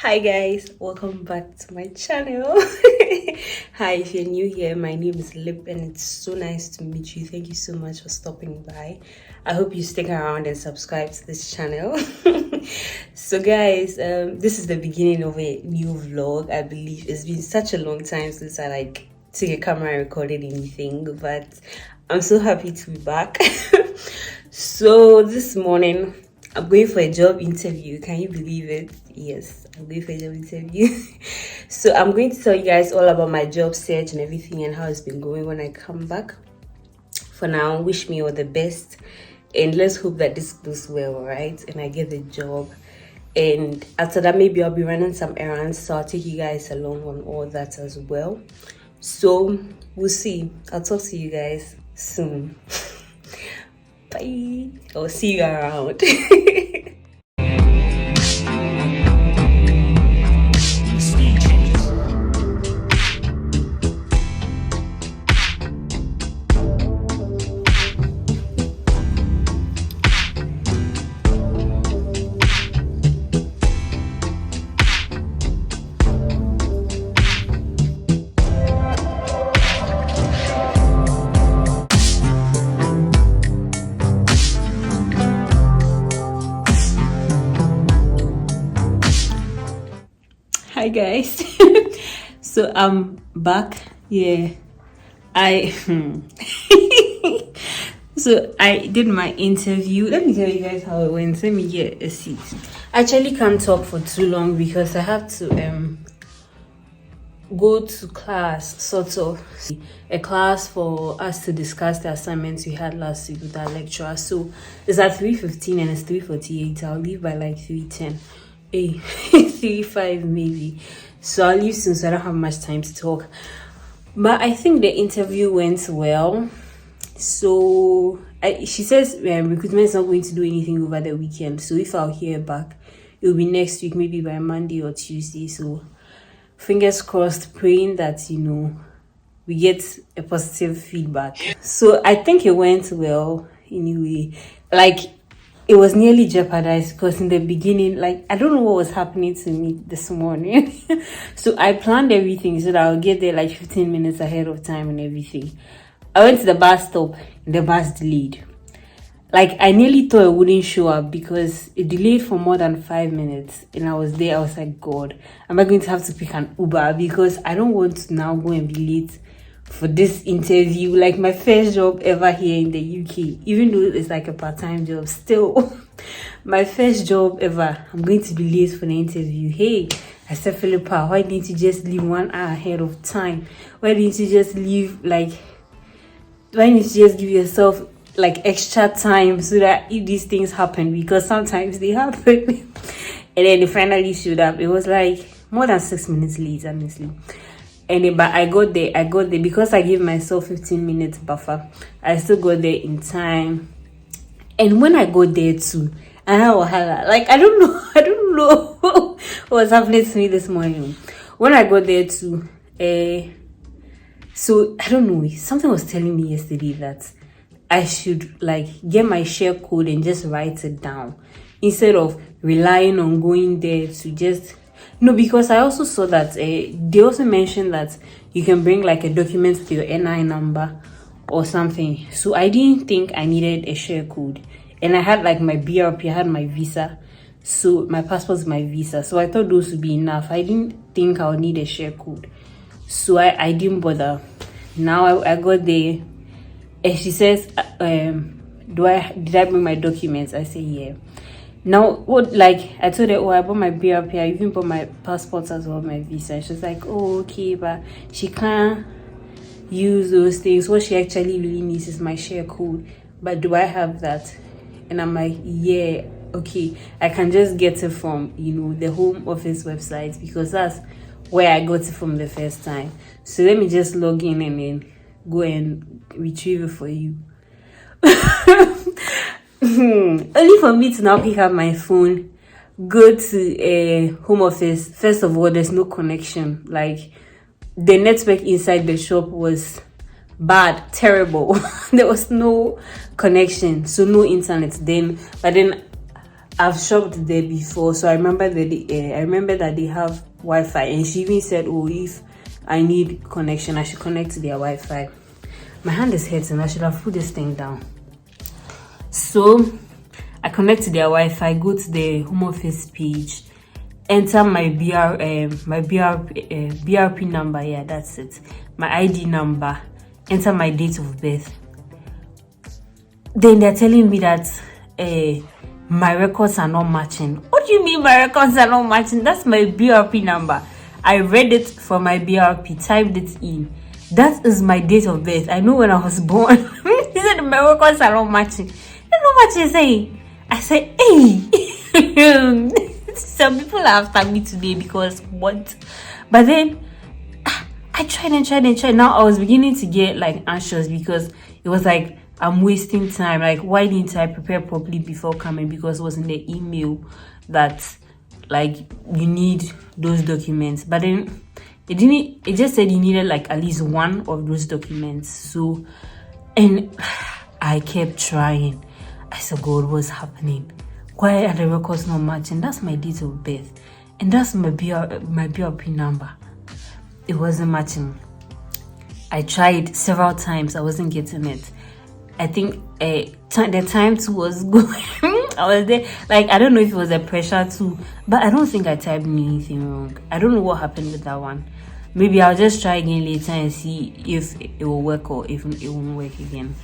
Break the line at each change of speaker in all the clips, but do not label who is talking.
Hi guys, welcome back to my channel. Hi, if you're new here, my name is Lip and it's so nice to meet you. Thank you so much for stopping by. I hope you stick around and subscribe to this channel. So guys, this is the beginning of a new vlog. I believe it's been such a long time since I took a camera and recorded anything, but I'm so happy to be back. So this morning I'm going for a job interview. Can you believe it? Yes, I'm going for a job interview. So I'm going to tell you guys all about my job search and everything and how it's been going when I come back. For now, wish me all the best and let's hope that this goes well, alright? And I get the job. And after that, maybe I'll be running some errands, so I'll take you guys along on all that as well. So we'll see. I'll talk to you guys soon. Bye. I'll see you around. Hi guys. So I'm back. Yeah, so I did my interview. Let me tell you guys how it went. Let me get a seat. I actually can't talk for too long because I have to go to class, sort of a class for us to discuss the assignments we had last week with our lecturer. So it's at 3:15 and it's 3:48. I'll leave by like 3:10. 3:05 maybe, so I'll leave soon, so I don't have much time to talk. But I think the interview went well. So she says recruitment is not going to do anything over the weekend, so if I'll hear back, it'll be next week, maybe by Monday or Tuesday. So fingers crossed, praying that we get a positive feedback. So I think it went well anyway. It was nearly jeopardized because in the beginning, I don't know what was happening to me this morning. So I planned everything so that I'll get there 15 minutes ahead of time and everything. I went to the bus stop and the bus delayed. I nearly thought it wouldn't show up because it delayed for more than 5 minutes. And I was there, I was like, God, am I going to have to pick an Uber? Because I don't want to now go and be late for this interview, my first job ever here in the UK, even though it's a part-time job, still my first job ever. I'm going to be late for the interview. Hey, I said, Philippa, why didn't you just leave 1 hour ahead of time? Why didn't you just leave why didn't you just give yourself extra time so that if these things happen, because sometimes they happen. And then they finally showed up. It was more than 6 minutes late, honestly. But I got there because I gave myself 15 minutes buffer. I still got there in time. And when I got there too, I don't know what was happening to me this morning. When I got there too, so I don't know, something was telling me yesterday that I should get my share code and just write it down instead of relying on going there to just. No, because I also saw that they also mentioned that you can bring a document with your NI number or something. So I didn't think I needed a share code. And I had my BRP, I had my visa. So my passport is my visa. So I thought those would be enough. I didn't think I would need a share code. So I didn't bother. Now I got there and she says, did I bring my documents? I say, yeah. Now, what, I told her, I bought my BRP, I even bought my passport as well, my visa. She was like, oh, okay, but she can't use those things. What she actually really needs is my share code. But do I have that? And I'm like, yeah, okay. I can just get it from, the Home Office website because that's where I got it from the first time. So let me just log in and then go and retrieve it for you. Only for me to now pick up my phone, go to Home Office. First of all, there's no connection. The network inside the shop was bad, terrible. There was no connection, so no internet then. But then I've shopped there before, so I remember that I remember that they have Wi-Fi, and she even said, "Oh, if I need connection, I should connect to their Wi-Fi." My hand is hurting. I should have put this thing down. So I connect to their Wi-Fi, go to the home office page, enter my BRP number. Yeah, that's it. My ID number. Enter my date of birth. Then they're telling me that my records are not matching. What do you mean my records are not matching? That's my BRP number. I read it from my BRP, typed it in. That is my date of birth. I know when I was born. He said my records are not matching. You know what you're saying? I said, hey. Some people are after me today because what? But then I tried and tried and tried. Now I was beginning to get like anxious because it was like I'm wasting time. Like, why didn't I prepare properly before coming? Because it was in the email that like you need those documents. But then it didn't. It just said you needed like at least one of those documents. So, and I kept trying. I said, God, what's happening? Why are the records not matching? That's my date of birth, and that's my BRP number. It wasn't matching. I tried several times. I wasn't getting it. I think the time too was going. I was there. Like, I don't know if it was a pressure too, but I don't think I typed anything wrong. I don't know what happened with that one. Maybe I'll just try again later and see if it will work or if it won't work again.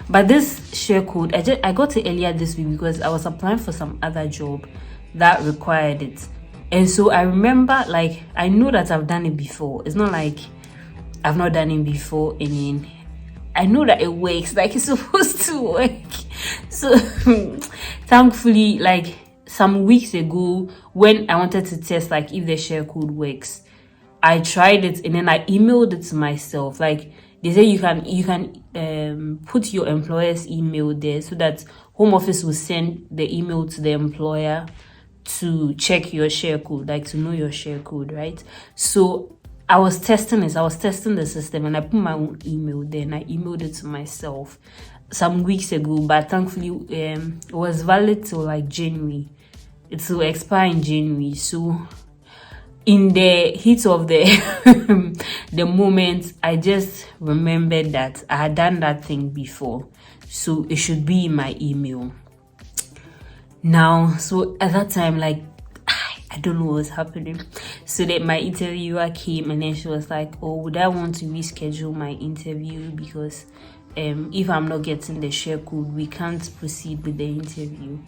But this share code, I got it earlier this week because I was applying for some other job that required it. And so I remember, like, I know that I've done it before. It's not like I've not done it before. I mean, I know that it works, like it's supposed to work. So thankfully, like some weeks ago, when I wanted to test like if the share code works, I tried it and then I emailed it to myself. Like, they say you can put your employer's email there so that home office will send the email to the employer to check your share code, like to know your share code, right? So I was testing this. I was testing the system and I put my own email there and I emailed it to myself some weeks ago. But thankfully, it was valid till like January. It will expire in January. So in the heat of the the moment, I just remembered that I had done that thing before. So it should be in my email now. So at that time, like, I don't know what was happening. So that my interviewer came and then she was like, oh, would I want to reschedule my interview because if I'm not getting the share code, we can't proceed with the interview.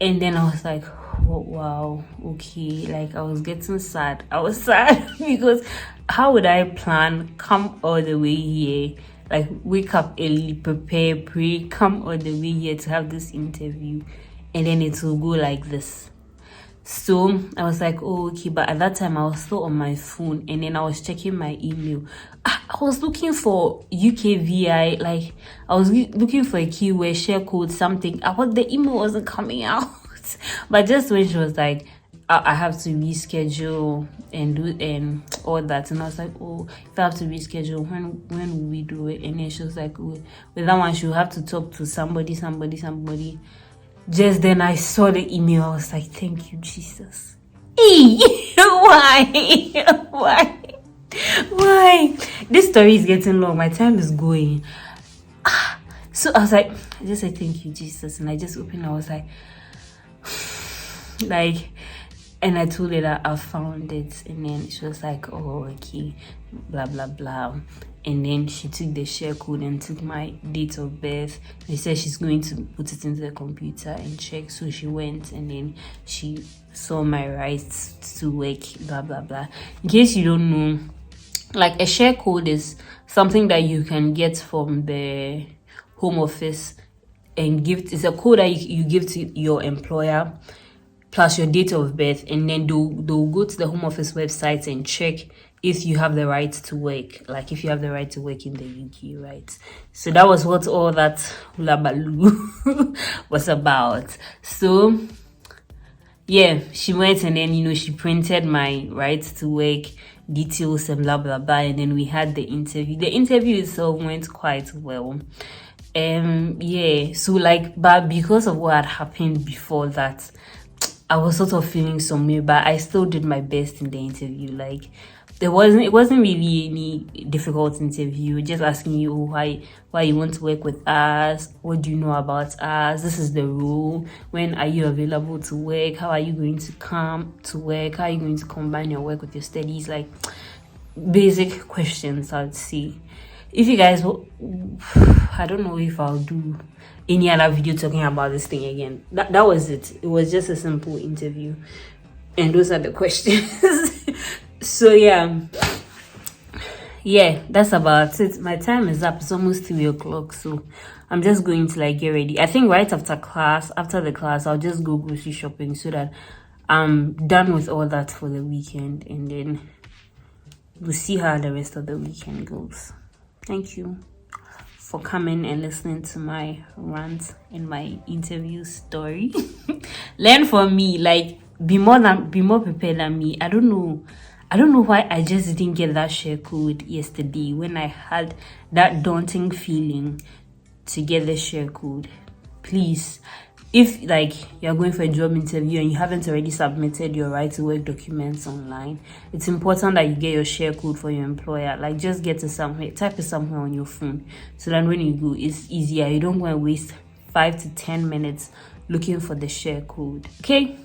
And then I was like, oh, wow, okay. Like, I was getting sad. I was sad because how would I plan, come all the way here, like wake up early, prepare, pray, come all the way here to have this interview, and then it will go like this. So I was like, oh, okay. But at that time, I was still on my phone and then I was checking my email. I was looking for UKVI, like I was looking for a keyword, share code, something. The email wasn't coming out. But just when she was like, I have to reschedule and do and all that, and I was like, oh, if I have to reschedule, when will we do it? And then she was like, oh, with that one, she'll have to talk to somebody. Just then I saw the email. I was like, thank you, Jesus. Why? This story is getting long. My time is going. So I was like, I just said, thank you, Jesus. And I just opened. I was like, and I told her that I found it. And then she was like, oh, okay, blah, blah, blah. And then she took the share code and took my date of birth. She said she's going to put it into the computer and check. So she went and then she saw my rights to work, blah, blah, blah. In case you don't know, like a share code is something that you can get from the home office and it's a code that you give to your employer plus your date of birth, and then they'll go to the home office website and check if you have the right to work, like if you have the right to work in the UK, right? So that was what all that hulabaloo was about. So yeah, she went and then, she printed my right to work details and blah, blah, blah. And then we had the interview. The interview itself went quite well. Yeah, so like, but because of what had happened before that, I was sort of feeling some way, but I still did my best in the interview. Like, it wasn't really any difficult interview. Just asking you why you want to work with us, what do you know about us, this is the rule, when are you available to work, how are you going to come to work, how are you going to combine your work with your studies, like basic questions, I'd say. If you guys I don't know if I'll do any other video talking about this thing again. That was it. It was just a simple interview, and those are the questions. So yeah, that's about it. My time is up. It's almost 3 o'clock, so I'm just going to like get ready. I think right after the class, I'll just go grocery shopping so that I'm done with all that for the weekend, and then we'll see how the rest of the weekend goes. Thank you for coming and listening to my rant and my interview story. Learn from me, like be more prepared than me. I don't know why I just didn't get that share code yesterday when I had that daunting feeling to get the share code. Please, if like you're going for a job interview and you haven't already submitted your right to work documents online, it's important that you get your share code for your employer. Like, just get it somewhere, type it somewhere on your phone, so that when you go, it's easier. You don't want to waste 5 to 10 minutes looking for the share code. Okay.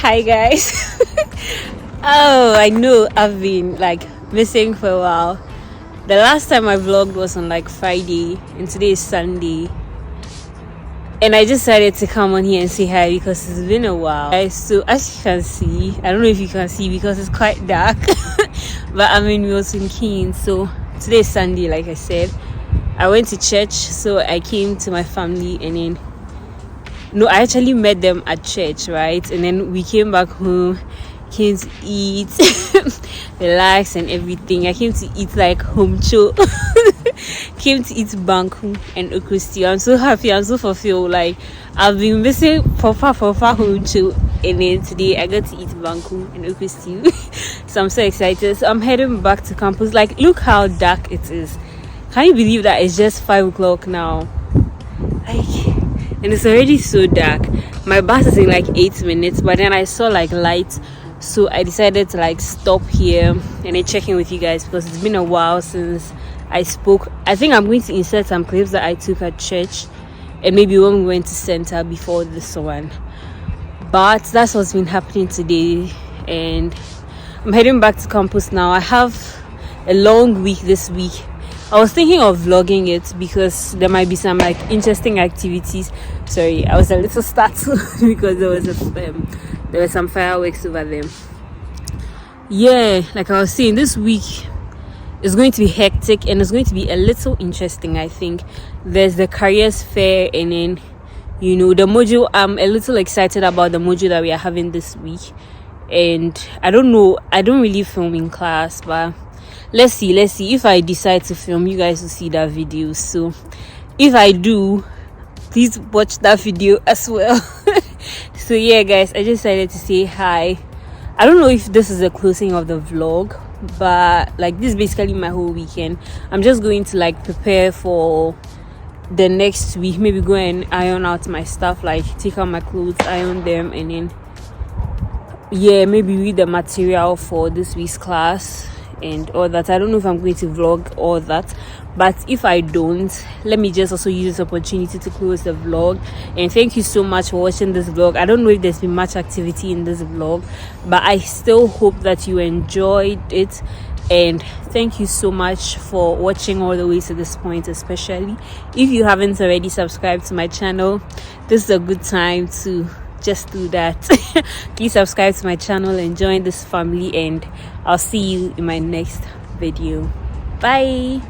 Hi guys. Oh, I know I've been like missing for a while. The last time I vlogged was on like Friday, and today is Sunday, and I just decided to come on here and say hi because it's been a while, guys. So as you can see, I don't know if you can see because it's quite dark, but I'm in Milton Keynes. So today is Sunday, like I said. I went to church, so I came to my family, and then I actually met them at church, right? And then we came back home, came to eat, relax and everything. I came to eat like homcho, came to eat banku and okra. I'm so happy, I'm so fulfilled. Like, I've been missing proper homcho, and then today I got to eat banku and okra. So I'm so excited. So I'm heading back to campus. Like, look how dark it is. Can you believe that it's just 5 o'clock now? Like, and it's already so dark. My bus is in like 8 minutes, but then I saw like lights, so I decided to like stop here and then check in with you guys because it's been a while since I spoke. I think I'm going to insert some clips that I took at church and maybe when we went to center before this one. But that's what's been happening today, and I'm heading back to campus now. I have a long week this week. I was thinking of vlogging it because there might be some like interesting activities. Sorry, I was a little startled because there were some fireworks over there. Yeah, like I was saying, this week is going to be hectic and it's going to be a little interesting. I think there's the careers fair, and then the module. I'm a little excited about the module that we are having this week, and I don't know, I don't really film in class, but let's see if I decide to film, you guys will see that video. So if I do, please watch that video as well. So yeah guys, I just decided to say hi. I don't know if this is the closing of the vlog, but like, this is basically my whole weekend. I'm just going to like prepare for the next week, maybe go and iron out my stuff, like take out my clothes, iron them, and then maybe read the material for this week's class. and all that. I don't know if I'm going to vlog all that, but if I don't, let me just also use this opportunity to close the vlog. And thank you so much for watching this vlog. I don't know if there's been much activity in this vlog, but I still hope that you enjoyed it. And thank you so much for watching all the way to this point. Especially if you haven't already subscribed to my channel, this is a good time to just do that. Please subscribe to my channel and join this family, and I'll see you in my next video. Bye.